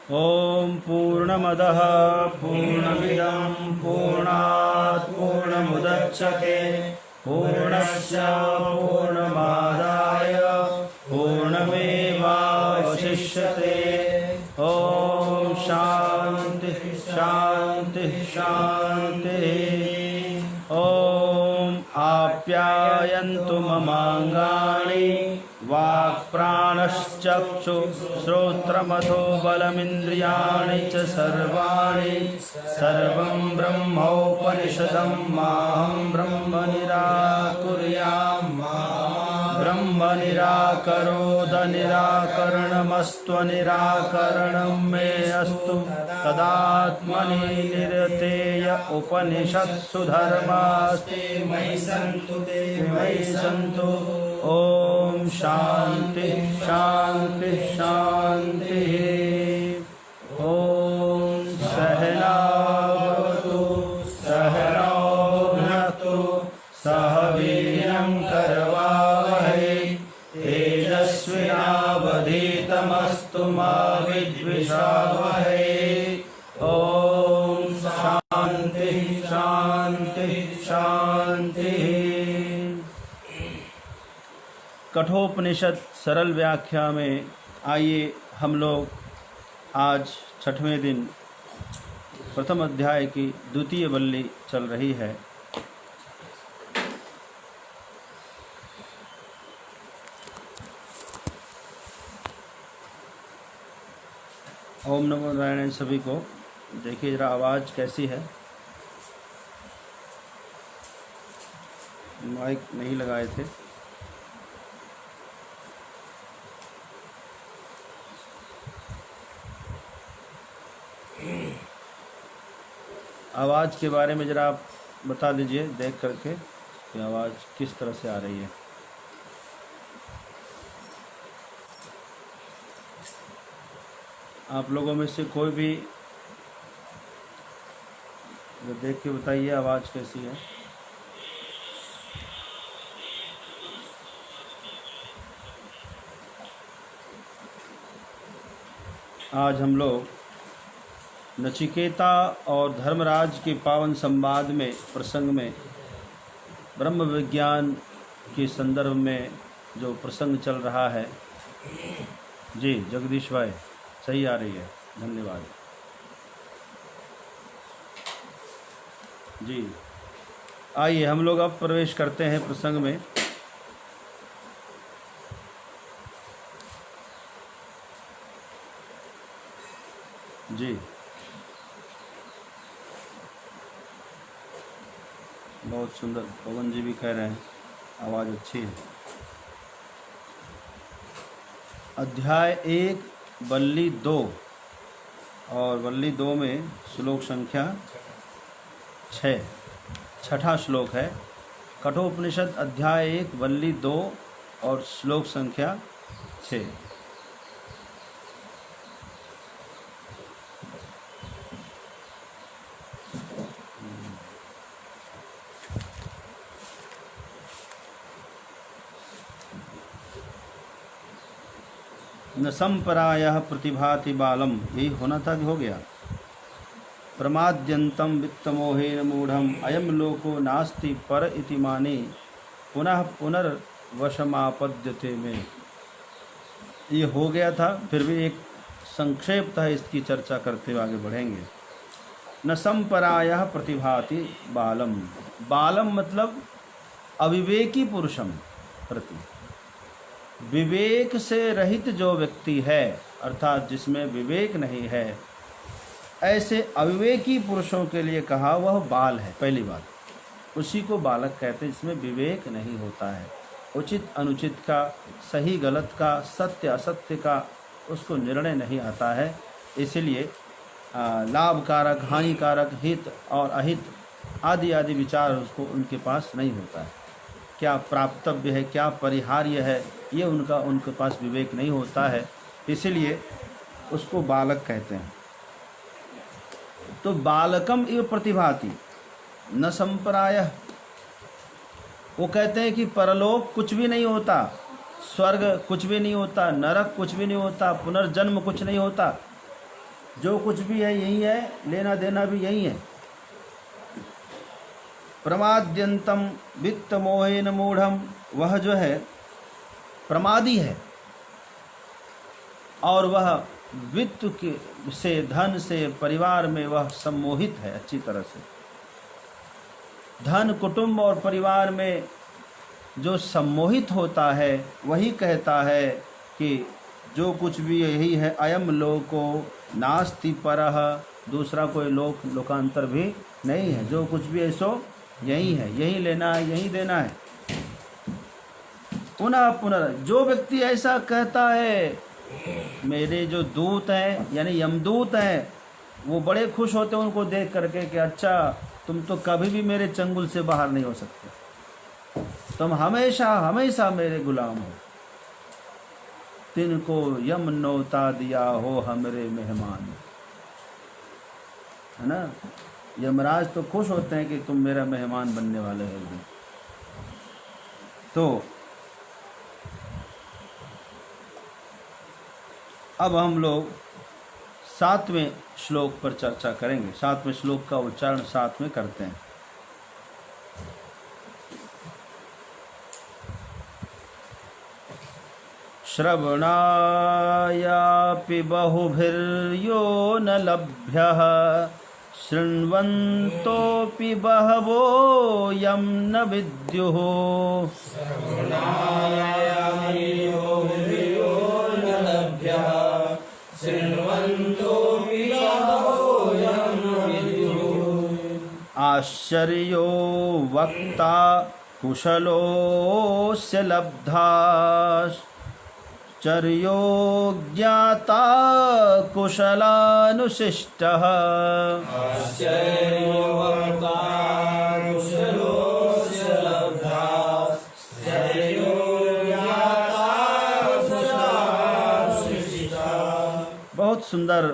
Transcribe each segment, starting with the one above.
ॐ पूर्णमदः पूर्णमिदं पूर्णात् पूर्णमुदच्यते पूर्णस्य पूर्णमादाय पूर्णमेवावशिष्यते। ॐ शान्ति शान्ति शान्तिः। ॐ आप्यायन्तु ममाङ्गानि वाक्प्राणश्चक्षुश्रोत्रमथो बलमिन्द्रियाणि च सर्वाणि सर्वं ब्रह्मोपनिषदं माहं ब्रह्म निराकुर्याम् ब्रह्म निराकरोद निराकरणमस्त्वनिराकरणं मे अस्तु तदात्मनि निरतेय उपनिषत्सु धर्मास्ते मयि सन्तु। ओम शांति शांति शांति। ओम सहनावतु सहनौ भुनक्तु सह वीर्यं करवावहै तेजस्विनावधीतमस्तु मा विद्विषावहै। ओम शांति शांति शांति। कठोपनिषद सरल व्याख्या में आइए हम लोग आज छठवें दिन प्रथम अध्याय की द्वितीय वल्ली चल रही है। ओम नमो नारायण सभी को। देखिए जरा आवाज़ कैसी है। माइक नहीं लगाए थे। आवाज़ के बारे में ज़रा आप बता दीजिए देख करके कि आवाज़ किस तरह से आ रही है। आप लोगों में से कोई भी देख के बताइए आवाज़ कैसी है। आज हम लोग नचिकेता और धर्मराज के पावन संवाद में प्रसंग में ब्रह्म विज्ञान के संदर्भ में जो प्रसंग चल रहा है। जी जगदीश भाई सही आ रही है, धन्यवाद जी। आइए हम लोग अब प्रवेश करते हैं प्रसंग में। जी बहुत सुंदर, पवन जी भी कह रहे हैं आवाज़ अच्छी है। अध्याय 1 वल्ली 2 और वल्ली 2 में श्लोक संख्या 6, छठा श्लोक है। कठोपनिषद अध्याय 1 वल्ली 2 और श्लोक संख्या 6। न संपरायः प्रतिभाति बालम, यही होना था कि हो गया। प्रमाद्यंतम वित्तमोहेन मूढ़म अयम लोको नास्ति पर इति माने पुनः पुनर्वशमापद्यते में। ये हो गया था, फिर भी एक संक्षेप था, इसकी चर्चा करते हुए आगे बढ़ेंगे। न संपरायः प्रतिभाति बालम, बालम मतलब अविवेकी पुरुषम प्रति, विवेक से रहित जो व्यक्ति है अर्थात जिसमें विवेक नहीं है, ऐसे अविवेकी पुरुषों के लिए कहा वह बाल है। पहली बात उसी को बालक कहते हैं जिसमें विवेक नहीं होता है, उचित अनुचित का, सही गलत का, सत्य असत्य का उसको निर्णय नहीं आता है। इसलिए लाभकारक हानिकारक, हित और अहित आदि आदि विचार उसको उनके पास नहीं होता है। क्या प्राप्तव्य है, क्या परिहार्य है, ये उनके पास विवेक नहीं होता है, इसलिए उसको बालक कहते हैं। तो बालकम इव प्रतिभाति न संपरायः, वो कहते हैं कि परलोक कुछ भी नहीं होता, स्वर्ग कुछ भी नहीं होता, नरक कुछ भी नहीं होता, पुनर्जन्म कुछ नहीं होता। जो कुछ भी है यही है, लेना देना भी यही है। प्रमाद्यंतम वित्त मोहेन मूढ़म, वह जो है प्रमादी है और वह वित्त के से, धन से, परिवार में वह सम्मोहित है अच्छी तरह से। धन, कुटुंब और परिवार में जो सम्मोहित होता है वही कहता है कि जो कुछ भी यही है, अयम लोको नास्ति परः, दूसरा कोई लोकांतर भी नहीं है। जो कुछ भी है सो यही है, यही लेना है, यही देना है। पुनः पुनः जो व्यक्ति ऐसा कहता है, मेरे जो दूत हैं यानी यमदूत हैं, वो बड़े खुश होते हैं उनको देख करके कि अच्छा तुम तो कभी भी मेरे चंगुल से बाहर नहीं हो सकते, तुम हमेशा हमेशा मेरे गुलाम हो। तिनको यम नौता दिया हो हमरे मेहमान, है ना। यमराज तो खुश होते हैं कि तुम मेरा मेहमान बनने वाले हो। तो अब हम लोग 7वें श्लोक पर चर्चा करेंगे। 7वें श्लोक का उच्चारण साथ में करते हैं। श्रवणायापि बहुभिर्यो न लभ्यः, शृण्वन्तोऽपि बहवो यं न विद्युः। आश्चर्यो वक्ता कुशलोऽस्य लब्धाश्चर्यो ज्ञाता कुशलानुशिष्टः।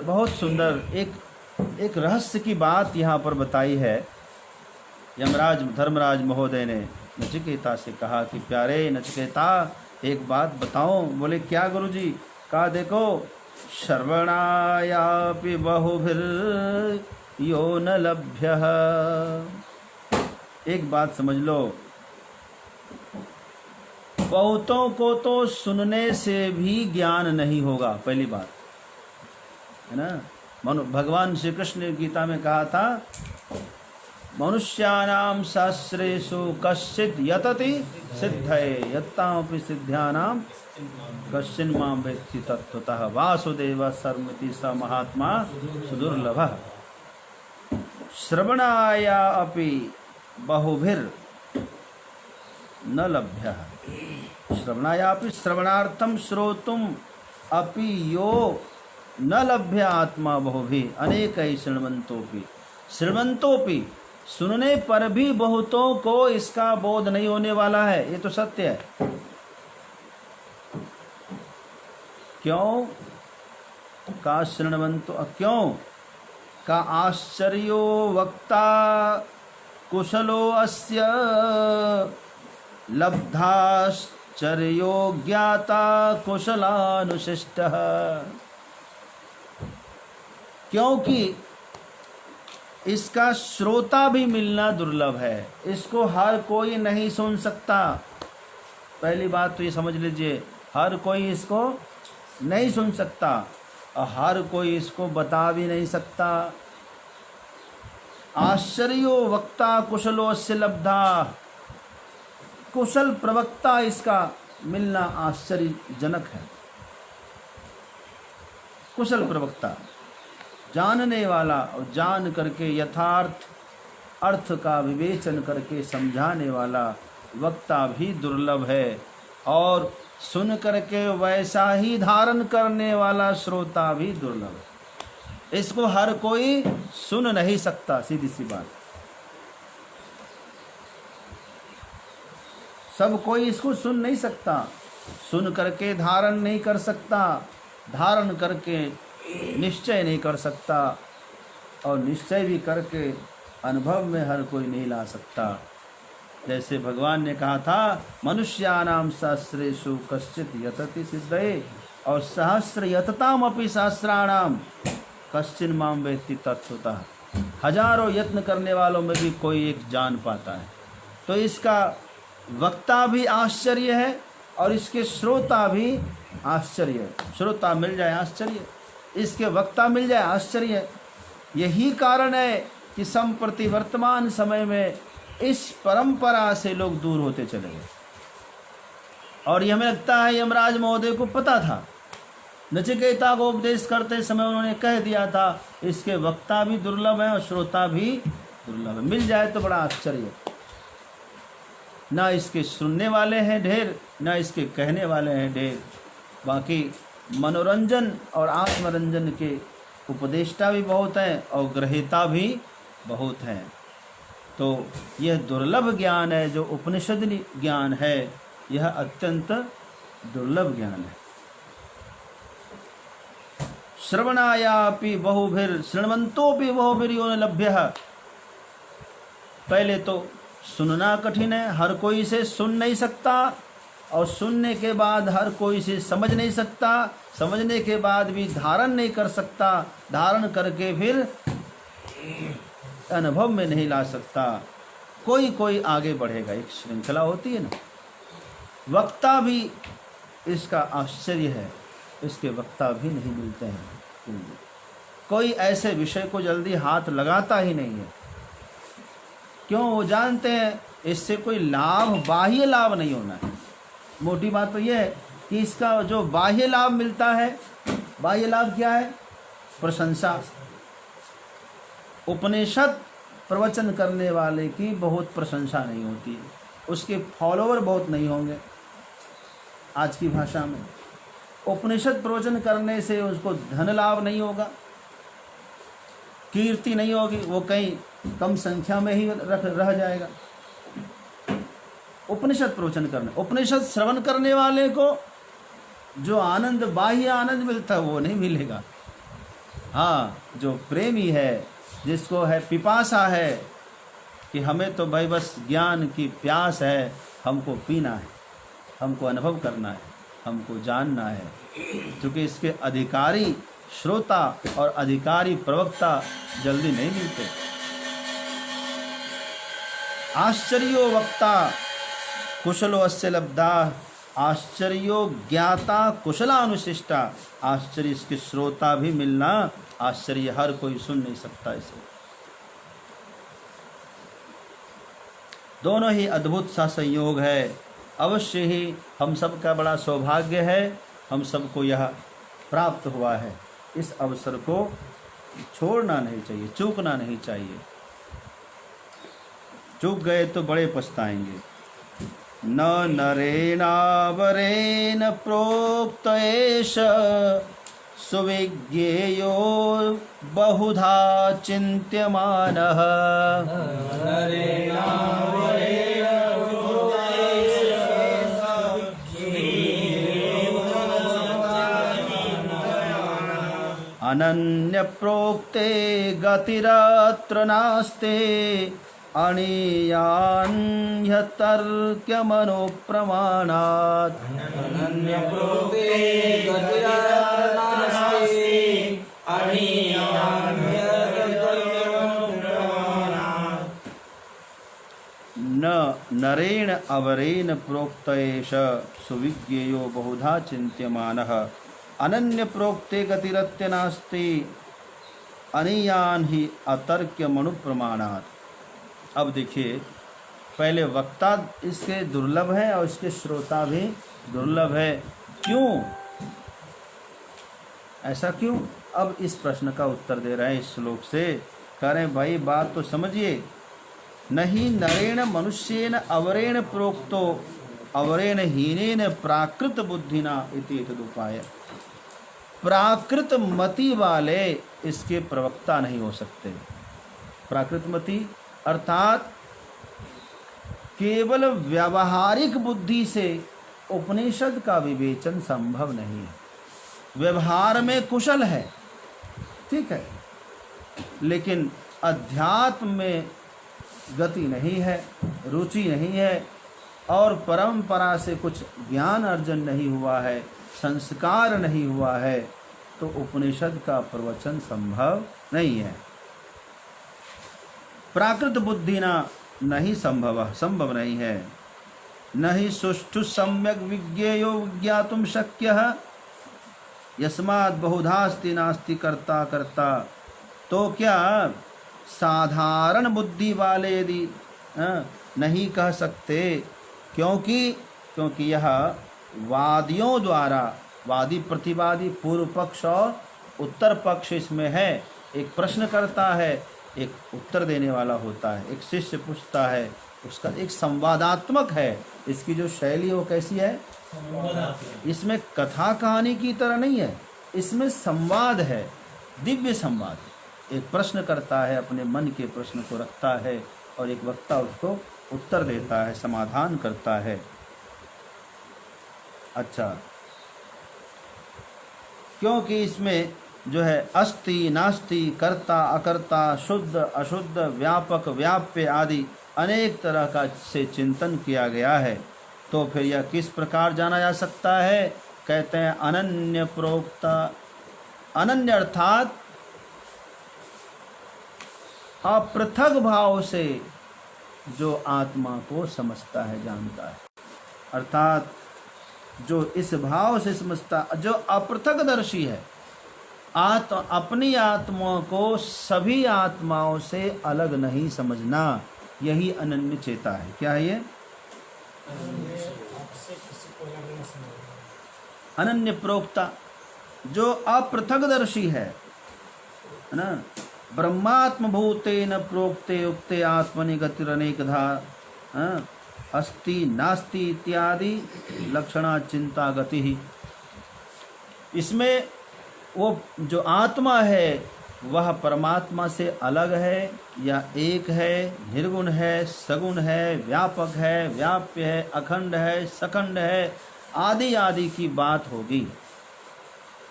बहुत सुंदर एक रहस्य की बात यहाँ पर बताई है। यमराज धर्मराज महोदय ने नचिकेता से कहा कि प्यारे नचिकेता, एक बात बताओ। बोले क्या गुरुजी? कहा देखो, श्रवणायापि बहुभिर्यो न लभ्यः। एक बात समझ लो, बहुतों को तो सुनने से भी ज्ञान नहीं होगा, पहली बात है ना। भगवान श्री कृष्ण ने गीता में कहा था, मनुष्याणाम शास्त्रेषु कश्चित् यतति सिद्धये यत्तामपि सिद्ध्यानां कश्चिन् मां वेत्ति तत्त्वतः वासुदेवः सर्वमिति स महात्मा सुदुर्लभः। श्रवणाया अपि बहुभिर् न लभ्यः। श्रवणाया अपि श्रवणार्थम श्रोतुम अपि यो न लभ्य आत्मा बहुभिः अनेकै शृण्वन्तोऽपि। शृण्वन्तोऽपि, सुनने पर भी बहुतों को इसका बोध नहीं होने वाला है, ये तो सत्य है। क्यों का शृण्वन्तो, क्यों का आश्चर्यो वक्ता कुशलो अस्य लब्धाश्चर्यो ज्ञाता कुशलानुशिष्टः। क्योंकि इसका श्रोता भी मिलना दुर्लभ है, इसको हर कोई नहीं सुन सकता। पहली बात तो ये समझ लीजिए, हर कोई इसको नहीं सुन सकता और हर कोई इसको बता भी नहीं सकता। आश्चर्यो वक्ता कुशलोस्य लब्धा, कुशल प्रवक्ता इसका मिलना आश्चर्यजनक है। कुशल प्रवक्ता, जानने वाला और जान करके यथार्थ अर्थ का विवेचन करके समझाने वाला वक्ता भी दुर्लभ है, और सुन करके वैसा ही धारण करने वाला श्रोता भी दुर्लभ है। इसको हर कोई सुन नहीं सकता, सीधी सी बात। सब कोई इसको सुन नहीं सकता, सुन करके धारण नहीं कर सकता, धारण करके निश्चय नहीं कर सकता, और निश्चय भी करके अनुभव में हर कोई नहीं ला सकता। जैसे भगवान ने कहा था, मनुष्यानाम सहस्रेषु कश्चित् यतति सिद्धये, और सहस्र यतताम अपि सहस्राणाम कश्चिन माम वेत्ति तत्त्वतः, हजारों यत्न करने वालों में भी कोई एक जान पाता है। तो इसका वक्ता भी आश्चर्य है और इसके श्रोता भी आश्चर्य है। श्रोता मिल जाए आश्चर्य, इसके वक्ता मिल जाए आश्चर्य। यही कारण है कि संप्रति वर्तमान समय में इस परंपरा से लोग दूर होते चले गए। और ये हमें लगता है यमराज महोदय को पता था, नचिकेता को उपदेश करते समय उन्होंने कह दिया था इसके वक्ता भी दुर्लभ है और श्रोता भी दुर्लभ है, मिल जाए तो बड़ा आश्चर्य। ना इसके सुनने वाले हैं ढेर, ना इसके कहने वाले हैं ढेर, बाकी मनोरंजन और आत्मरंजन के उपदेष्टा भी बहुत हैं और ग्रहीता भी बहुत हैं। तो यह दुर्लभ ज्ञान है जो उपनिषद ज्ञान है, यह अत्यंत दुर्लभ ज्ञान है। श्रवणायापि बहुभिर शृण्वन्तोपि बहुभिर्यो न लभ्यः। पहले तो सुनना कठिन है, हर कोई से सुन नहीं सकता, और सुनने के बाद हर कोई से समझ नहीं सकता, समझने के बाद भी धारण नहीं कर सकता, धारण करके फिर अनुभव में नहीं ला सकता। कोई कोई आगे बढ़ेगा, एक श्रृंखला होती है ना। वक्ता भी इसका आश्चर्य है, इसके वक्ता भी नहीं मिलते हैं। कोई ऐसे विषय को जल्दी हाथ लगाता ही नहीं है। क्यों? वो जानते हैं इससे कोई लाभ, बाह्य लाभ नहीं होना है। मोटी बात तो यह है कि इसका जो बाह्य लाभ मिलता है, बाह्य लाभ क्या है? प्रशंसा। उपनिषद प्रवचन करने वाले की बहुत प्रशंसा नहीं होती है, उसके फॉलोवर बहुत नहीं होंगे। आज की भाषा में उपनिषद प्रवचन करने से उसको धन लाभ नहीं होगा, कीर्ति नहीं होगी, वो कहीं कम संख्या में ही रह जाएगा। उपनिषद प्रवचन करने, उपनिषद श्रवण करने वाले को जो आनंद, बाह्य आनंद मिलता है वो नहीं मिलेगा। हाँ, जो प्रेमी है, जिसको है पिपासा है कि हमें तो भाई बस ज्ञान की प्यास है, हमको पीना है, हमको अनुभव करना है, हमको जानना है, क्योंकि इसके अधिकारी श्रोता और अधिकारी प्रवक्ता जल्दी नहीं मिलते। आश्चर्यो वक्ता कुशलो अस्य लब्धा, आश्चर्यो ज्ञाता कुशलानुशिष्टा। आश्चर्य इसके श्रोता भी मिलना आश्चर्य, हर कोई सुन नहीं सकता इसे। दोनों ही अद्भुत सा संयोग है। अवश्य ही हम सबका बड़ा सौभाग्य है, हम सबको यह प्राप्त हुआ है। इस अवसर को छोड़ना नहीं चाहिए, चूकना नहीं चाहिए। चूक गए तो बड़े पछताएंगे। न नरेणावरेण प्रोक्त एष सुविज्ञेयो बहुधा चिन्त्यमानः। अनन्य प्रोक्ते गतिरत्र नास्ते, अणीयान्यतर्क्यमनुप्रमाणात्। अनन्य प्रोक्ते गतिरत्र नास्ते, अणीयान्यतर्क्यमनुप्रमाणात्। न नरेण अवरेण प्रोक्त एष सुविज्ञेयो बहुधा चिन्त्यमानः। अनन्य प्रोक्ते गतिरत्य नास्ति, अनीयान ही अतर्क्य मनु प्रमाणात्। अब देखिए, पहले वक्ता इसके दुर्लभ है और इसके श्रोता भी दुर्लभ है। क्यों? ऐसा क्यों? अब इस प्रश्न का उत्तर दे रहे हैं इस श्लोक से। कह रहे हैं भाई बात तो समझिए। नहीं नरेण मनुष्येन अवरेण प्रोक्तो अवरेण हीनेन प्राकृत बुद्धिना इति तदुपाय। प्राकृत मति वाले इसके प्रवक्ता नहीं हो सकते। प्राकृत मति अर्थात केवल व्यावहारिक बुद्धि से उपनिषद का विवेचन संभव नहीं है। व्यवहार में कुशल है, ठीक है, लेकिन अध्यात्म में गति नहीं है, रुचि नहीं है, और परंपरा से कुछ ज्ञान अर्जन नहीं हुआ है, संस्कार नहीं हुआ है, तो उपनिषद का प्रवचन संभव नहीं है। प्राकृत बुद्धि नहीं संभव नहीं है। नहीं सुष्ठु सम्यक विज्ञेयो विज्ञातुम शक्यः यस्मात् बहुधास्ति नास्ति कर्ता कर्ता। तो क्या साधारण बुद्धि वाले यदि नहीं कह सकते, क्योंकि यह वादियों द्वारा, वादी प्रतिवादी पूर्व पक्ष और उत्तर पक्ष इसमें है। एक प्रश्न करता है, एक उत्तर देने वाला होता है, एक शिष्य पूछता है, उसका एक संवादात्मक है। इसकी जो शैली वो कैसी है? इसमें कथा कहानी की तरह नहीं है, इसमें संवाद है, दिव्य संवाद। एक प्रश्न करता है, अपने मन के प्रश्न को रखता है और एक वक्ता उसको उत्तर देता है, समाधान करता है। अच्छा, क्योंकि इसमें जो है अस्ति नास्ति, कर्ता अकर्ता, शुद्ध अशुद्ध, व्यापक व्याप्य आदि अनेक तरह का से चिंतन किया गया है। तो फिर यह किस प्रकार जाना जा सकता है? कहते हैं अनन्य प्रोक्ता। अनन्य अर्थात अपृथक भाव से जो आत्मा को समझता है, जानता है, अर्थात जो इस भाव से समझता, जो अपृथकदर्शी है, अपनी आत्मा को सभी आत्माओं से अलग नहीं समझना, यही अनन्य चेता है। क्या है ये? अनन्य प्रोक्ता, जो अपृथकदर्शी है ना। ब्रह्मात्म भूतेन प्रोक्ते उक्ते आत्मनि गतिरनेकधा अस्ति नास्ति इत्यादि लक्षणा चिंता गति ही। इसमें वो जो आत्मा है वह परमात्मा से अलग है या एक है, निर्गुण है, सगुण है, व्यापक है, व्याप्य है, अखंड है, सखंड है, आदि आदि की बात होगी,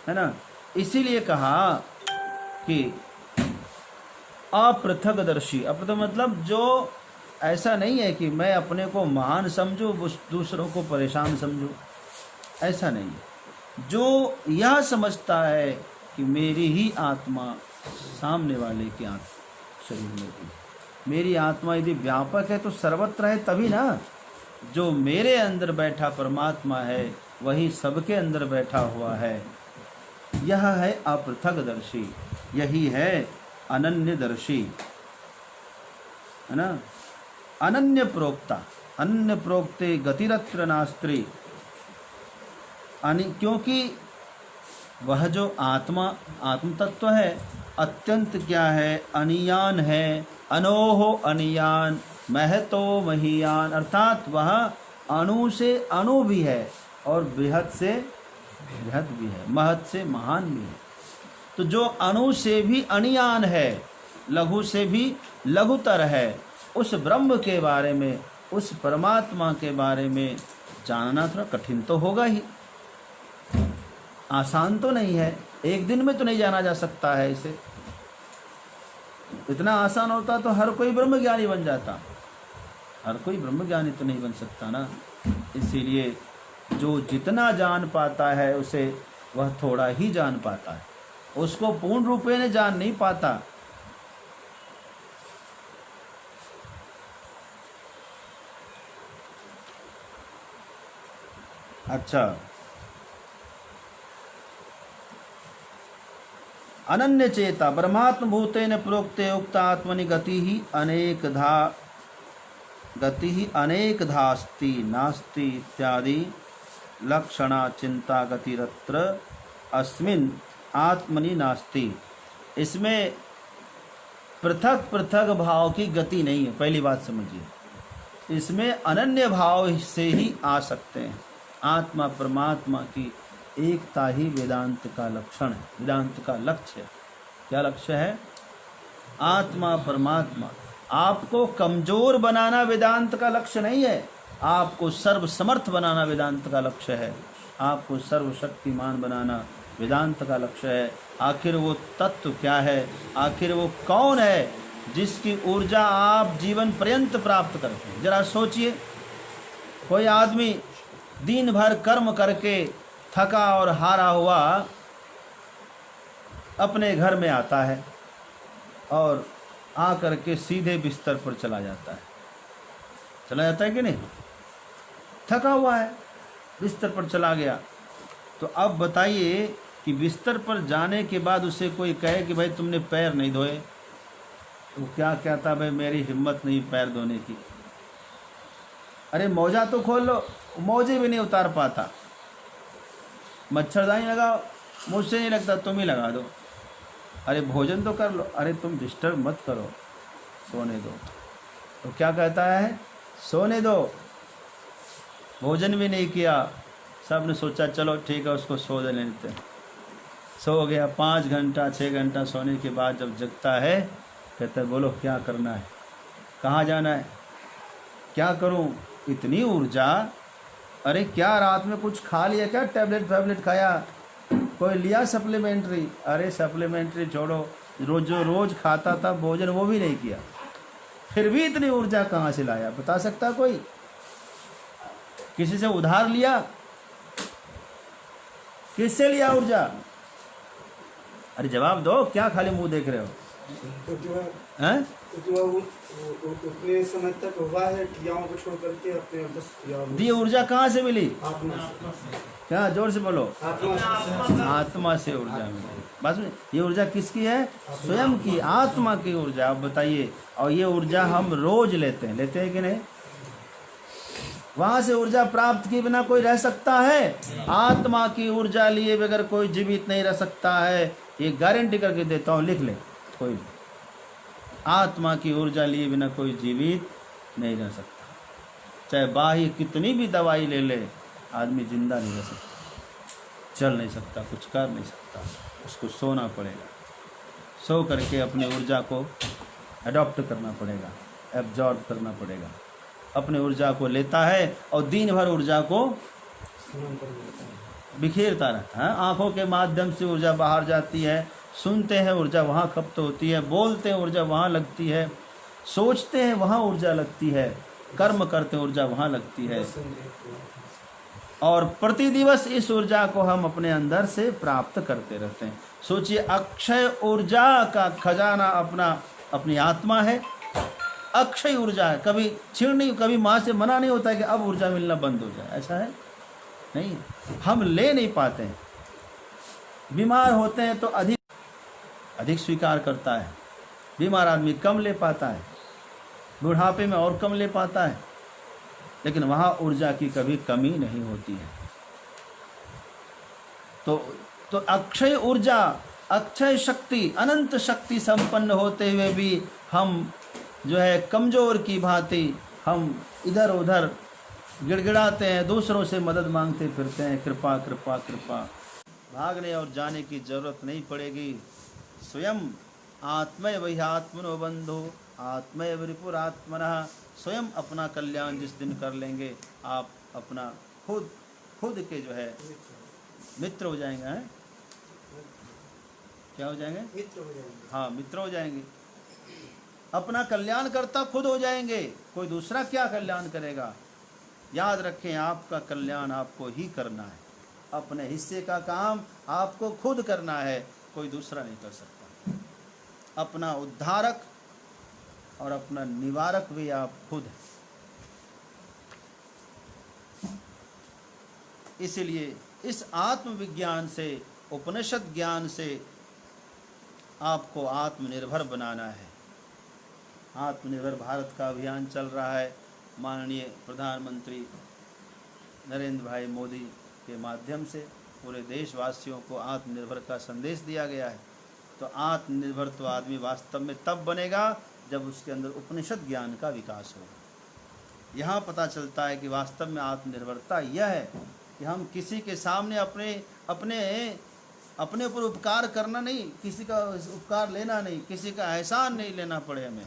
है ना। इसीलिए कहा कि अपृथकदर्शी। अपृथक मतलब जो ऐसा नहीं है कि मैं अपने को महान समझूं, दूसरों को परेशान समझूं, ऐसा नहीं। जो यह समझता है कि मेरी ही आत्मा सामने वाले की शरीर में थी, मेरी आत्मा यदि व्यापक है तो सर्वत्र है तभी ना। जो मेरे अंदर बैठा परमात्मा है वही सबके अंदर बैठा हुआ है, यह है अपृथकदर्शी, यही है अनन्यदर्शी, है ना। अनन्य प्रोक्ता, अन्य प्रोक्ते गतिरत्र नास्त्री। क्योंकि वह जो आत्म तत्व है अत्यंत क्या है? अनियान है। अनोहो अनियान, महतो महीयान, अर्थात वह अणु से अणु भी है और बृहद से बृहद भी है, महत से महान भी है। तो जो अणु से भी अनियान है, लघु से भी लघुतर है, उस ब्रह्म के बारे में, उस परमात्मा के बारे में जानना थोड़ा कठिन तो होगा ही, आसान तो नहीं है। एक दिन में तो नहीं जाना जा सकता है इसे। इतना आसान होता तो हर कोई ब्रह्मज्ञानी बन जाता। हर कोई ब्रह्मज्ञानी तो नहीं बन सकता ना। इसीलिए जो जितना जान पाता है उसे वह थोड़ा ही जान पाता है, उसको पूर्ण रूपेण जान नहीं पाता। अच्छा, अनन्य चेता ब्रह्मात्म भूतेन प्रोक्ते उक्त आत्मनि गति ही अनेकधास्ति नास्ति इत्यादि लक्षणा चिंता गतिरत्र अस्मिन् आत्मनि नास्ति। इसमें पृथक पृथक भाव की गति नहीं है, पहली बात समझिए। इसमें अनन्य भाव से ही आ सकते हैं। आत्मा परमात्मा की एकता ही वेदांत का लक्षण है, वेदांत का लक्ष्य है। क्या लक्ष्य है? आत्मा परमात्मा। आपको कमजोर बनाना वेदांत का लक्ष्य नहीं है, आपको सर्वसमर्थ बनाना वेदांत का लक्ष्य है, आपको सर्वशक्तिमान बनाना वेदांत का लक्ष्य है। आखिर वो तत्व क्या है? आखिर वो कौन है जिसकी ऊर्जा आप जीवन पर्यंत प्राप्त करते हैं? जरा सोचिए, कोई आदमी दिन भर कर्म करके थका और हारा हुआ अपने घर में आता है और आ करके सीधे बिस्तर पर चला जाता है कि नहीं? थका हुआ है, बिस्तर पर चला गया। तो अब बताइए कि बिस्तर पर जाने के बाद उसे कोई कहे कि भाई तुमने पैर नहीं धोए, तो क्या कहता, भाई मेरी हिम्मत नहीं पैर धोने की। अरे मोजा तो खोल लो, मोजे भी नहीं उतार पाता। मच्छरदानी लगाओ, मुझसे नहीं लगता, तुम ही लगा दो। अरे भोजन तो कर लो, अरे तुम डिस्टर्ब मत करो, सोने दो। तो क्या कहता है, सोने दो। भोजन भी नहीं किया, सब ने सोचा चलो ठीक है उसको सो दे लेते हैं। सो गया, 5 घंटा 6 घंटा सोने के बाद जब जगता है, कहता है बोलो क्या करना है, कहाँ जाना है, क्या करूं, इतनी ऊर्जा। अरे क्या रात में कुछ खा लिया क्या, टैबलेट खाया, कोई लिया सप्लीमेंट्री? अरे सप्लीमेंट्री छोड़ो, रोज खाता था भोजन वो भी नहीं किया, फिर भी इतनी ऊर्जा कहाँ से लाया? बता सकता कोई? किसी से उधार लिया? किससे लिया ऊर्जा? अरे जवाब दो, क्या खाली मुंह देख रहे हो? हैं? उतने समय तक हुआ है क्रियाओं को छोड़ करके अपने बस दी ऊर्जा कहाँ से मिली? आत्मा से। क्या, जोर से बोलो। आत्मा से ऊर्जा मिली। बस ये ऊर्जा किसकी है? स्वयं की, आत्मा की ऊर्जा। आप बताइए, और ये ऊर्जा हम रोज लेते हैं कि नहीं? वहां से ऊर्जा प्राप्त किए बिना कोई रह सकता है? आत्मा की ऊर्जा लिए बगैर कोई जीवित नहीं रह सकता है, ये गारंटी करके देता हूँ, लिख ले कोई। आत्मा की ऊर्जा लिए बिना कोई जीवित नहीं रह सकता। चाहे बाह्य कितनी भी दवाई ले ले, आदमी जिंदा नहीं रह सकता, चल नहीं सकता, कुछ कर नहीं सकता। उसको सोना पड़ेगा, सो करके अपनी ऊर्जा को अडॉप्ट करना पड़ेगा, एब्जॉर्ब करना पड़ेगा। अपने ऊर्जा को लेता है और दिन भर ऊर्जा को बिखेरता रहता है। आँखों के माध्यम से ऊर्जा बाहर जाती है, सुनते हैं ऊर्जा वहाँ खपत होती है, बोलते हैं ऊर्जा वहाँ लगती है, सोचते हैं वहाँ ऊर्जा लगती है, कर्म करते हैं ऊर्जा वहाँ लगती है। और प्रतिदिवस इस ऊर्जा को हम अपने अंदर से प्राप्त करते रहते हैं। सोचिए, अक्षय ऊर्जा का खजाना अपनी आत्मा है, अक्षय ऊर्जा है, कभी छीण नहीं, कभी माँ से मना नहीं होता है कि अब ऊर्जा मिलना बंद हो जाए, ऐसा है नहीं। हम ले नहीं पाते हैं, बीमार होते हैं तो अधिक स्वीकार करता है, बीमार आदमी कम ले पाता है, बुढ़ापे में और कम ले पाता है, लेकिन वहाँ ऊर्जा की कभी कमी नहीं होती है। तो अक्षय ऊर्जा, अक्षय शक्ति, अनंत शक्ति संपन्न होते हुए भी हम जो है कमज़ोर की भांति हम इधर उधर गिड़गिड़ाते हैं, दूसरों से मदद मांगते फिरते हैं, कृपा कृपा कृपा। भागने और जाने की जरूरत नहीं पड़ेगी। स्वयं आत्मय वही आत्मनो बंधु, आत्मय रिपुरात्मनः। स्वयं अपना कल्याण जिस दिन कर लेंगे, आप अपना खुद के जो है मित्र हो जाएंगे। हैं? क्या हो जाएंगे? मित्र हो जाएंगे। हाँ, मित्र हो जाएंगे। अपना कल्याण करता खुद हो जाएंगे, कोई दूसरा क्या कल्याण करेगा? याद रखें, आपका कल्याण आपको ही करना है, अपने हिस्से का काम आपको खुद करना है, कोई दूसरा नहीं कर सकता। अपना उद्धारक और अपना निवारक भी आप खुद हैं। इसलिए इस आत्मविज्ञान से, उपनिषद ज्ञान से आपको आत्मनिर्भर बनाना है। आत्मनिर्भर भारत का अभियान चल रहा है, माननीय प्रधानमंत्री नरेंद्र भाई मोदी के माध्यम से पूरे देशवासियों को आत्मनिर्भर का संदेश दिया गया है। तो आत्मनिर्भर तो आदमी वास्तव में तब बनेगा जब उसके अंदर उपनिषद ज्ञान का विकास होगा। यहाँ पता चलता है कि वास्तव में आत्मनिर्भरता यह है कि हम किसी के सामने अपने ऊपर उपकार करना नहीं, किसी का उपकार लेना नहीं, किसी का एहसान नहीं लेना पड़े हमें।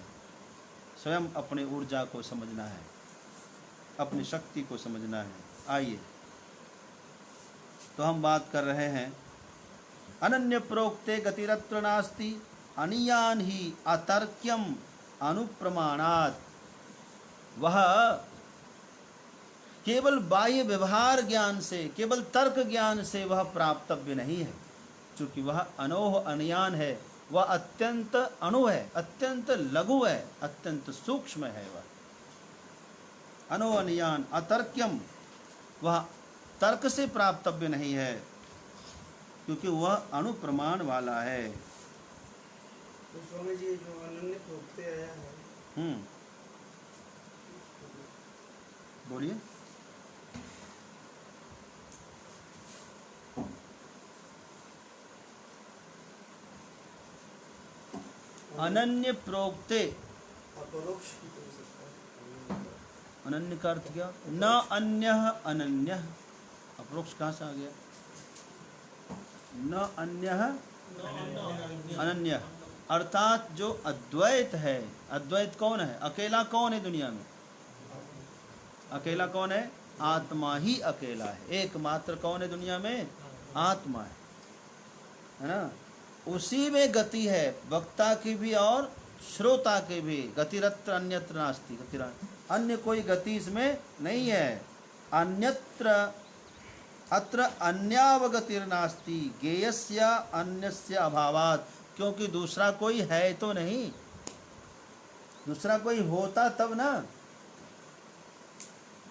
स्वयं अपनी ऊर्जा को समझना है, अपनी शक्ति को समझना है। आइए, तो हम बात कर रहे हैं अनन्य प्रोक्ते गतिरत्र नास्ति अनियान ही अतर्क्यम अनुप्रमाणात्। वह केवल बाह्य व्यवहार ज्ञान से, केवल तर्क ज्ञान से वह प्राप्तव्य नहीं है। चूँकि वह अनोह अनयान है, वह अत्यंत अणु है, अत्यंत लघु है, अत्यंत सूक्ष्म है। वह अनोह अनयान अतर्क्यम, वह तर्क से प्राप्तव्य नहीं है, क्योंकि वह अणु प्रमाण वाला है। तो स्वामी जी जो अनन्य प्रोक्ते आया है, बोलिए। अनन्य प्रोक्ते, अपरोक्ष की हो सकता है। अनन्य का अर्थ क्या? न अन्य अनन्य, अपरोक्ष कहाँ से आ गया? न अन्य अनन्य, अर्थात जो अद्वैत है, अद्वैत कौन है? अकेला कौन है दुनिया में? अकेला कौन है? आत्मा ही अकेला है। एकमात्र कौन है दुनिया में? आत्मा है ना। उसी में गति है, वक्ता की भी और श्रोता की भी। गतिरत्र अन्यत्र नास्ति, अन्य कोई गति इसमें नहीं है। अन्यत्र अत्र अन्यावगतिर्नास्ति ज्ञेयस्य अन्यस्य अभावात्, क्योंकि दूसरा कोई है तो नहीं, दूसरा कोई होता तब ना।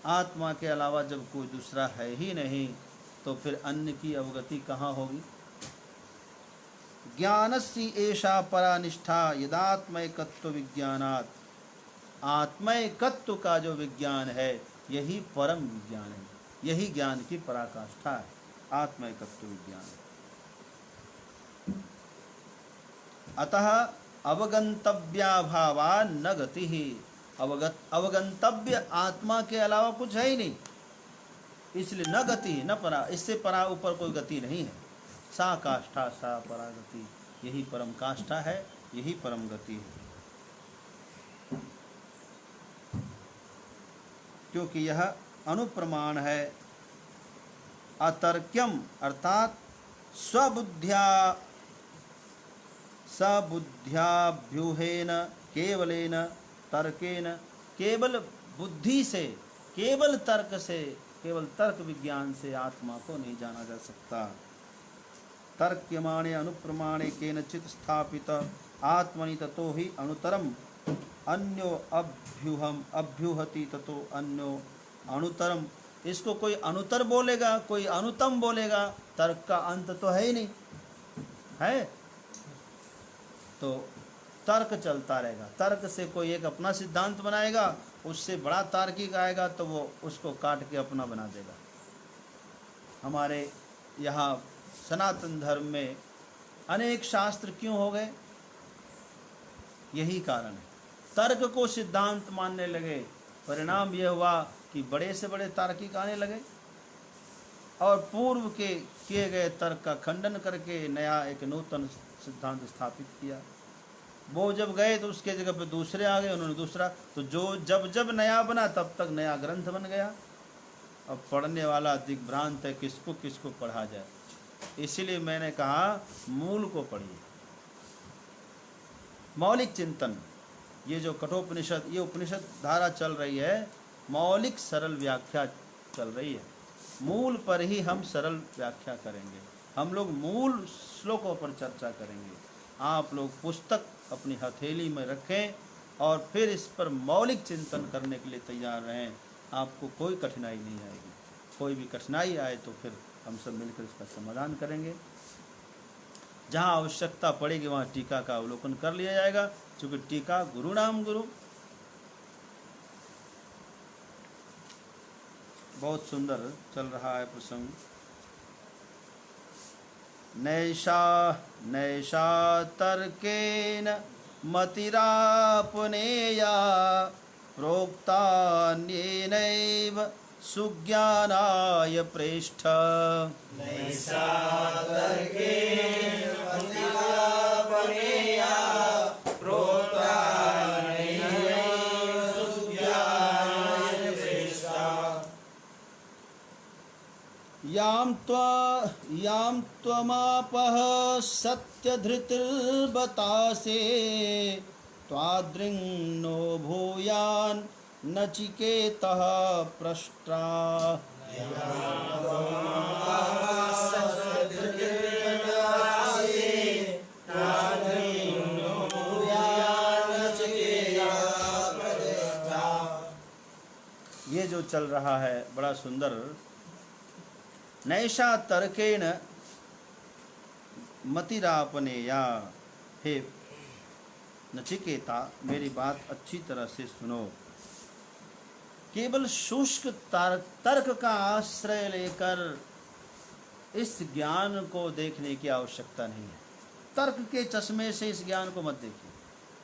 आत्मा के अलावा जब कोई दूसरा है ही नहीं, तो फिर अन्य की अवगति कहाँ होगी? ज्ञानस्य एषा परा निष्ठा यदात्मैकत्व विज्ञानात्, आत्मैकत्व का जो विज्ञान है यही परम विज्ञान है, यही ज्ञान की पराकाष्ठा है, आत्मैकत्व विज्ञान। अतः अवगंतव्याभावा न गति ही, अवगंतव्य आत्मा के अलावा कुछ है ही नहीं, इसलिए न गति न परा, इससे परा ऊपर कोई गति नहीं है। सा काष्ठा सा परा गति, यही परम काष्ठा है, यही परम गति है। क्योंकि यह अनुप्रमाण है। अतर्क्यम अर्थात स्वबुद्ध्याभ्यूहेन केवलेन तर्केन, केवल बुद्धि से, केवल तर्क से, केवल तर्क विज्ञान से आत्मा को नहीं जाना जा सकता। तर्क्यमाणे अनुप्रमाणे केनचित् स्थापित आत्मनि ततो हि अणुतरम अन्यो अभ्यूहति ततो अन्यो अणुतरम। इसको कोई अनुतर बोलेगा, कोई अनुतम बोलेगा, तर्क का अंत तो है ही नहीं है, तो तर्क चलता रहेगा। तर्क से कोई एक अपना सिद्धांत बनाएगा, उससे बड़ा तार्किक आएगा तो वो उसको काट के अपना बना देगा। हमारे यहाँ सनातन धर्म में अनेक शास्त्र क्यों हो गए? यही कारण है, तर्क को सिद्धांत मानने लगे। परिणाम यह हुआ कि बड़े से बड़े तार्किक आने लगे और पूर्व के किए गए तर्क का खंडन करके नया एक नूतन सिद्धांत स्थापित किया। वो जब गए तो उसके जगह पे दूसरे आ गए, उन्होंने दूसरा, तो जो जब जब नया बना तब तक नया ग्रंथ बन गया। अब पढ़ने वाला दिग्भ्रांत है, किसको किसको पढ़ा जाए। इसीलिए मैंने कहा मूल को पढ़िए, मौलिक चिंतन। ये जो कठोपनिषद, ये उपनिषद धारा चल रही है, मौलिक सरल व्याख्या चल रही है। मूल पर ही हम सरल व्याख्या करेंगे, हम लोग मूल श्लोकों पर चर्चा करेंगे। आप लोग पुस्तक अपनी हथेली में रखें और फिर इस पर मौलिक चिंतन करने के लिए तैयार रहें। आपको कोई कठिनाई नहीं आएगी। कोई भी कठिनाई आए तो फिर हम सब मिलकर इसका समाधान करेंगे। जहाँ आवश्यकता पड़ेगी वहाँ टीका का अवलोकन कर लिया जाएगा, क्योंकि टीका गुरु नाम गुरु। बहुत सुंदर चल रहा है प्रसंग। नैषा तर्केन मतिरापनेया प्रोक्तान्येनैव सुज्ञानाय प्रेष्ठ। नैषा तर्केन मतिरापनेया प्रोक्तान्येनैव सुज्ञानाय प्रेष्ठ। यां त्वमापः सत्यधृतिर्बतासे त्वादृङ्नो भूयान् नचिकेतः पृष्टा। यां त्वमापः सत्यधृतिर्बतासे ये जो चल रहा है बड़ा सुंदर। नैषा तर्केण मतिरापनेया। हे नचिकेता, मेरी बात अच्छी तरह से सुनो। केवल शुष्क तर्क का आश्रय लेकर इस ज्ञान को देखने की आवश्यकता नहीं है। तर्क के चश्मे से इस ज्ञान को मत देखिए।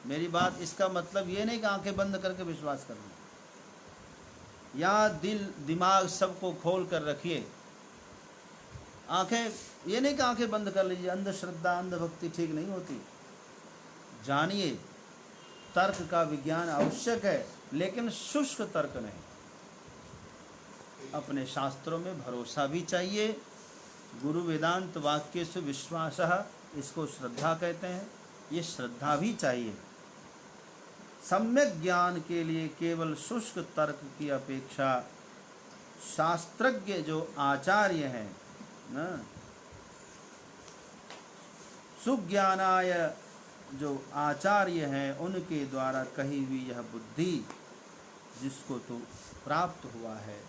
मेरी बात, इसका मतलब ये नहीं कि आंखें बंद करके विश्वास करना, या दिल दिमाग सबको खोल कर रखिए। आंखें, ये नहीं कि आंखें बंद कर लीजिए। अंधश्रद्धा अंधभक्ति ठीक नहीं होती। जानिए, तर्क का विज्ञान आवश्यक है, लेकिन शुष्क तर्क नहीं। अपने शास्त्रों में भरोसा भी चाहिए। गुरु वेदांत वाक्येषु विश्वासः, इसको श्रद्धा कहते हैं। ये श्रद्धा भी चाहिए। सम्यक ज्ञान के लिए केवल शुष्क तर्क की अपेक्षा शास्त्रज्ञ जो आचार्य हैं ना, सुज्ञानाय जो आचार्य हैं, उनके द्वारा कही हुई यह बुद्धि जिसको तो प्राप्त हुआ है,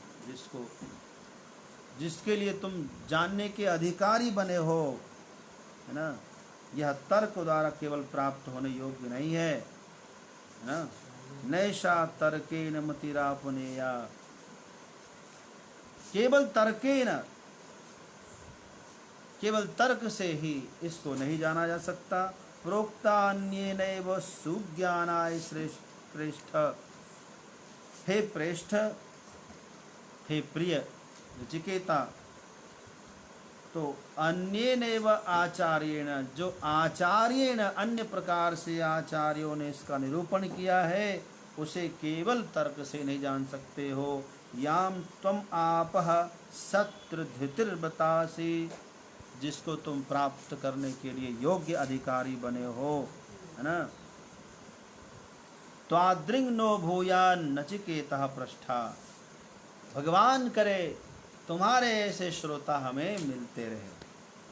जिसके लिए तुम जानने के अधिकारी बने हो, है ना, यह तर्क द्वारा केवल प्राप्त होने योग्य नहीं है ना। नैषा तर्केन मतिरापनेया। केवल तर्केन, केवल तर्क से ही इसको नहीं जाना जा सकता। प्रोक्ता अन्येनैव सुज्ञानाय प्रेष्ठ। हे प्रेष्ठ, हे प्रिय नचिकेता, तो अन्येनैव आचार्येण, जो आचार्येण, अन्य प्रकार से आचार्यों ने इसका निरूपण किया है, उसे केवल तर्क से नहीं जान सकते हो। याम त्वम आपः सत्रधृतिर्बतासि, जिसको तुम प्राप्त करने के लिए योग्य अधिकारी बने हो, है ना। त्वादृङ् नो भूया नचिकेतः पृष्ठा। भगवान करे तुम्हारे ऐसे श्रोता हमें मिलते रहे।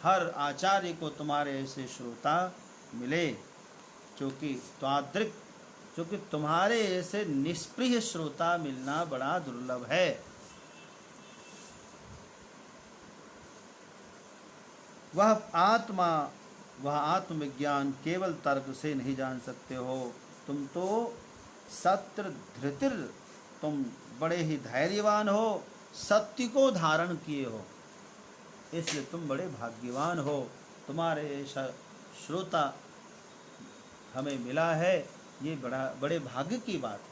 हर आचार्य को तुम्हारे ऐसे श्रोता मिले, क्योंकि त्वादृक्, क्योंकि तुम्हारे ऐसे निष्प्रिय श्रोता मिलना बड़ा दुर्लभ है। वह आत्मा, वह आत्मविज्ञान केवल तर्क से नहीं जान सकते हो। तुम तो सत्र धृतिर, तुम बड़े ही धैर्यवान हो, सत्य को धारण किए हो, इसलिए तुम बड़े भाग्यवान हो। तुम्हारे ऐसा श्रोता हमें मिला है, ये बड़े भाग्य की बात है।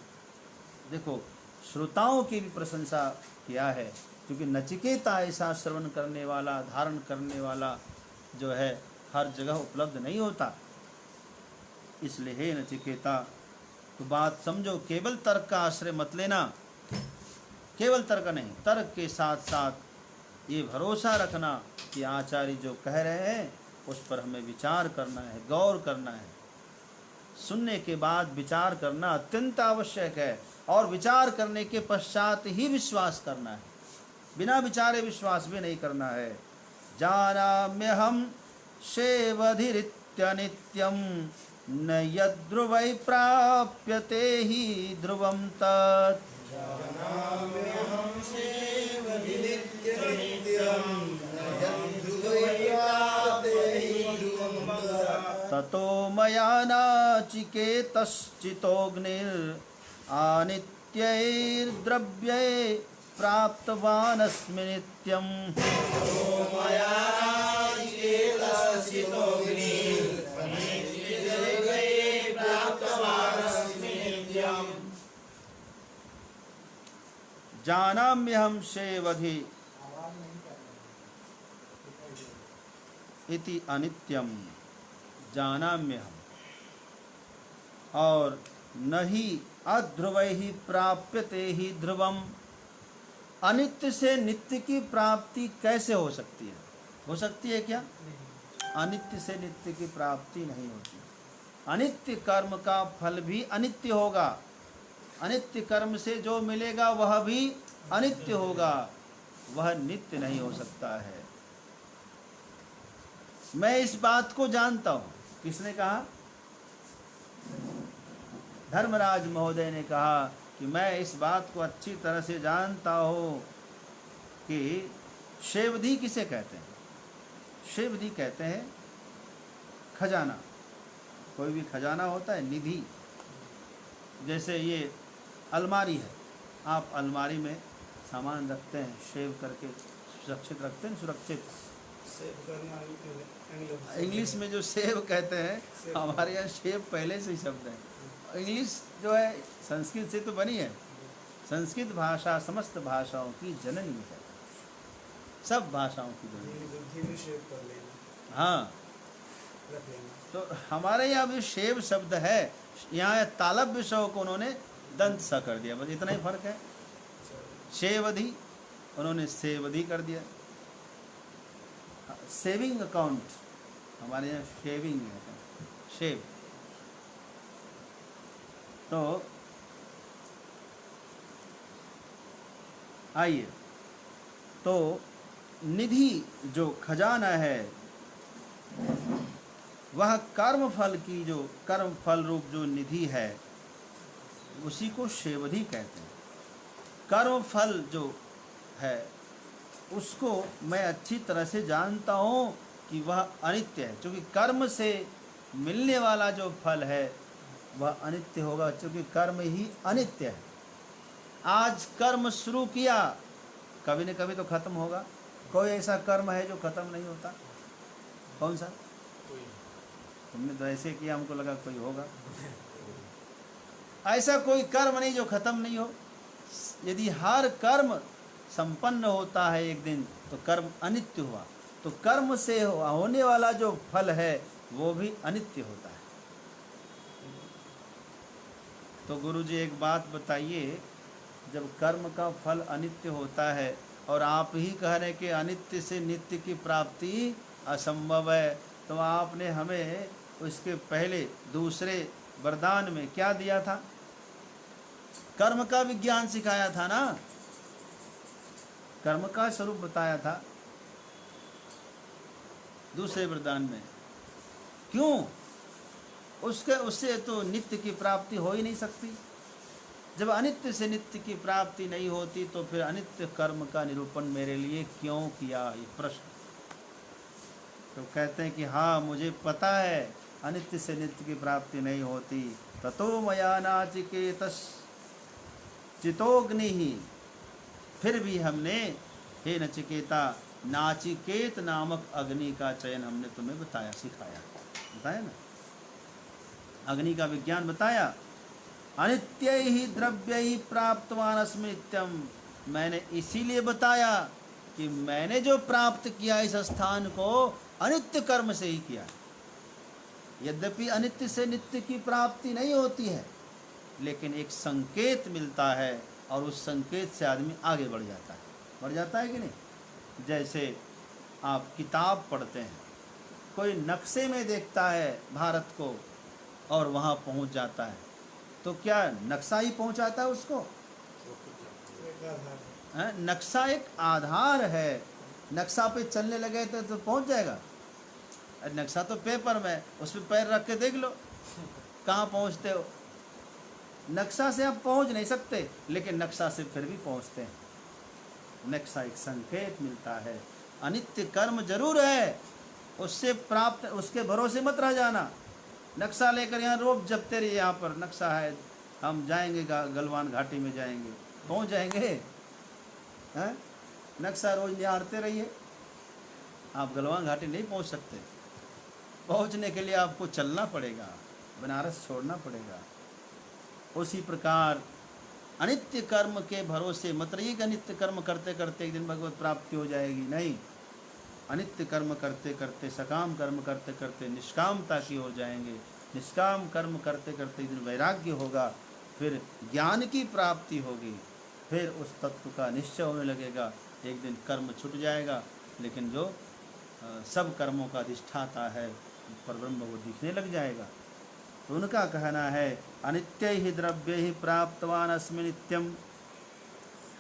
देखो, श्रोताओं की भी प्रशंसा किया है, क्योंकि नचिकेता ऐसा श्रवण करने वाला, धारण करने वाला जो है हर जगह उपलब्ध नहीं होता। इसलिए हे नचिकेता, तो बात समझो, केवल तर्क का आश्रय मत लेना। केवल तर्क नहीं, तर्क के साथ साथ ये भरोसा रखना कि आचार्य जो कह रहे हैं उस पर हमें विचार करना है, गौर करना है। सुनने के बाद विचार करना अत्यंत आवश्यक है, और विचार करने के पश्चात ही विश्वास करना है। बिना विचारे विश्वास भी नहीं करना है। जानाम्यहं शेवधिरित्यनित्यं न यद्ध्रुवै प्राप्यते हि ध्रुवं तत्। जानाम्यहं शेवधिरित्यनित्यं न यद्ध्रुवै प्राप्यते हि ध्रुवं तत्। ततो मया नाचिकेतश्चितोऽग्निरानित्यैर्द्रव्यै प्राप्तवानस्मि नित्यम्। जानाम्यहं शेवधि इति अनित्यम। जानाम्यहं, और नहीं अध्रुवै ही प्राप्यते ही ध्रुवम। अनित्य से नित्य की प्राप्ति कैसे हो सकती है? हो सकती है क्या? अनित्य से नित्य की प्राप्ति नहीं होती। अनित्य कर्म का फल भी अनित्य होगा। अनित्य कर्म से जो मिलेगा वह भी अनित्य होगा, वह नित्य नहीं हो सकता है। मैं इस बात को जानता हूं। किसने कहा? धर्मराज महोदय ने कहा कि मैं इस बात को अच्छी तरह से जानता हूँ कि शेवधि किसे कहते हैं। शेवधि कहते हैं खजाना। कोई भी खजाना होता है, निधि। जैसे ये अलमारी है, आप अलमारी में सामान रखते हैं, शेव करके सुरक्षित रखते हैं, सुरक्षित। सेव करना इंग्लिश में जो सेव कहते हैं, हमारे यहाँ शेव पहले से ही शब्द है। इंग्लिश जो है संस्कृत से तो बनी है। संस्कृत भाषा समस्त भाषाओं की जननी है, सब भाषाओं की जननी। बुद्धि में शेव कर लेना, हाँ, रख लेना। तो हमारे यहाँ भी शेव शब्द है, यहाँ तालव्य शव को उन्होंने दंत सा कर दिया, बस इतना ही फर्क है। शेवधि उन्होंने सेवधि कर दिया। सेविंग अकाउंट, हमारे यहाँ शेविंग है, शेव। तो आइए, तो निधि जो खजाना है वह कर्म फल की, जो कर्म फल रूप जो निधि है उसी को शेवधि कहते हैं। कर्म फल जो है उसको मैं अच्छी तरह से जानता हूँ कि वह अनित्य है, क्योंकि कर्म से मिलने वाला जो फल है वह अनित्य होगा, क्योंकि कर्म ही अनित्य है। आज कर्म शुरू किया, कभी न कभी तो खत्म होगा। कोई ऐसा कर्म है जो खत्म नहीं होता? कौन सा? तुमने तो ऐसे किया, हमको लगा कोई होगा। ऐसा कोई कर्म नहीं जो खत्म नहीं हो। यदि हर कर्म संपन्न होता है एक दिन, तो कर्म अनित्य हुआ। तो कर्म से होने वाला जो फल है वो भी अनित्य होता है। तो गुरुजी एक बात बताइए, जब कर्म का फल अनित्य होता है और आप ही कह रहे हैं कि अनित्य से नित्य की प्राप्ति असंभव है, तो आपने हमें उसके पहले दूसरे वरदान में क्या दिया था? कर्म का विज्ञान सिखाया था ना, कर्म का स्वरूप बताया था दूसरे वरदान में। क्यों? उससे तो नित्य की प्राप्ति हो ही नहीं सकती। जब अनित्य से नित्य की प्राप्ति नहीं होती तो फिर अनित्य कर्म का निरूपण मेरे लिए क्यों किया? ये प्रश्न। तो कहते हैं कि हाँ, मुझे पता है अनित्य से नित्य की प्राप्ति नहीं होती। ततो मया नाचिकेतस चितोग्नि ही, फिर भी हमने, हे नचिकेता, नाचिकेत नामक अग्नि का चयन हमने तुम्हें बताया, सिखाया, बताया ना, अग्नि का विज्ञान बताया। अनित्य ही द्रव्य ही प्राप्तवान अस्मि नित्यम, मैंने इसीलिए बताया कि मैंने जो प्राप्त किया इस स्थान को अनित्य कर्म से ही किया। यद्यपि अनित्य से नित्य की प्राप्ति नहीं होती है, लेकिन एक संकेत मिलता है और उस संकेत से आदमी आगे बढ़ जाता है। बढ़ जाता है कि नहीं? जैसे आप किताब पढ़ते हैं, कोई नक्शे में देखता है भारत को और वहाँ पहुँच जाता है, तो क्या नक्शा ही पहुँचाता है उसको? नक्शा एक आधार है। नक्शा पे चलने लगे तो पहुँच जाएगा। नक्शा तो पेपर में, उस पर पैर रख के देख लो कहाँ पहुँचते हो। नक्शा से आप पहुँच नहीं सकते, लेकिन नक्शा से फिर भी पहुँचते हैं। नक्शा एक संकेत मिलता है। अनित्य कर्म जरूर है, उससे प्राप्त, उसके भरोसे मत रह जाना। नक्शा लेकर यहाँ रोप जपते रहिए, यहाँ पर नक्शा है, हम जाएंगे गलवान घाटी में जाएंगे, पहुँच जाएंगे? हैं? नक्शा रोज निहारते रहिए, आप गलवान घाटी नहीं पहुँच सकते। पहुँचने के लिए आपको चलना पड़ेगा, बनारस छोड़ना पड़ेगा। उसी प्रकार अनित्य कर्म के भरोसे मत रहिए कि अनित्य कर्म करते करते एक दिन भगवत प्राप्ति हो जाएगी। नहीं, अनित्य कर्म करते करते, सकाम कर्म करते करते निष्कामता की हो जाएंगे। निष्काम कर्म करते करते एक दिन वैराग्य होगा, फिर ज्ञान की प्राप्ति होगी, फिर उस तत्व का निश्चय होने लगेगा। एक दिन कर्म छूट जाएगा, लेकिन जो सब कर्मों का अधिष्ठाता है परब्रह्म, वो दिखने लग जाएगा। तो उनका कहना है अनित्य ही द्रव्य ही प्राप्तवान अस्मि नित्यम।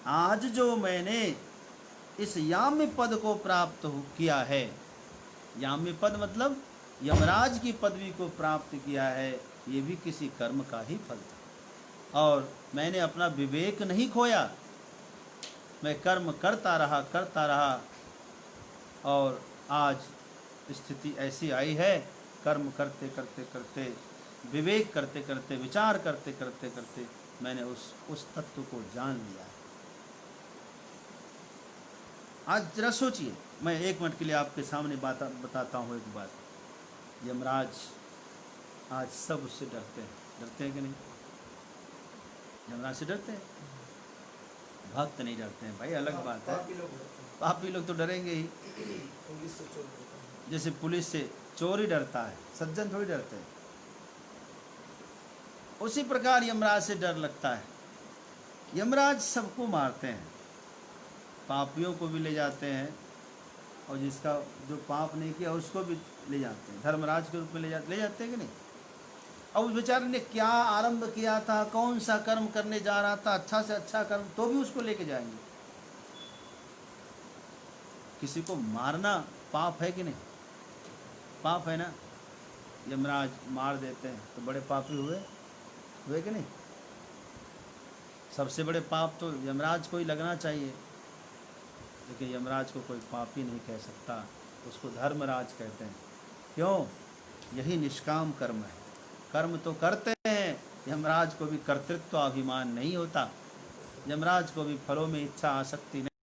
आज जो मैंने इस याम्य पद को प्राप्त किया है, याम्य पद मतलब यमराज की पदवी को प्राप्त किया है, ये भी किसी कर्म का ही फल था। और मैंने अपना विवेक नहीं खोया, मैं कर्म करता रहा और आज स्थिति ऐसी आई है, कर्म करते करते विवेक करते विचार करते मैंने उस तत्व को जान लिया। आज जरा सोचिए, मैं 1 मिनट के लिए आपके सामने बताता हूँ एक बात। यमराज आज सब उससे डरते हैं कि नहीं? यमराज से डरते हैं, भक्त नहीं डरते हैं भाई, अलग बात है। पापी लोग तो डरेंगे ही। पुलिस से चोर डरता है। जैसे पुलिस से चोर ही डरता है, सज्जन थोड़ी डरते हैं। उसी प्रकार यमराज से डर लगता है। यमराज सबको मारते हैं, पापियों को भी ले जाते हैं और जिसका जो पाप नहीं किया उसको भी ले जाते हैं, धर्मराज के रूप में ले जाते हैं कि नहीं? अब उस बेचारे ने क्या आरंभ किया था, कौन सा कर्म करने जा रहा था, अच्छा से अच्छा कर्म, तो भी उसको लेके जाएंगे। किसी को मारना पाप है कि नहीं? पाप है ना। यमराज मार देते हैं तो बड़े पापी हुए कि नहीं? सबसे बड़े पाप तो यमराज को ही लगना चाहिए, लेकिन यमराज को कोई पापी नहीं कह सकता, उसको धर्मराज कहते हैं। क्यों? यही निष्काम कर्म है। कर्म तो करते हैं, यमराज को भी कर्तृत्व अभिमान नहीं होता, यमराज को भी फलों में इच्छा आसक्ति नहीं।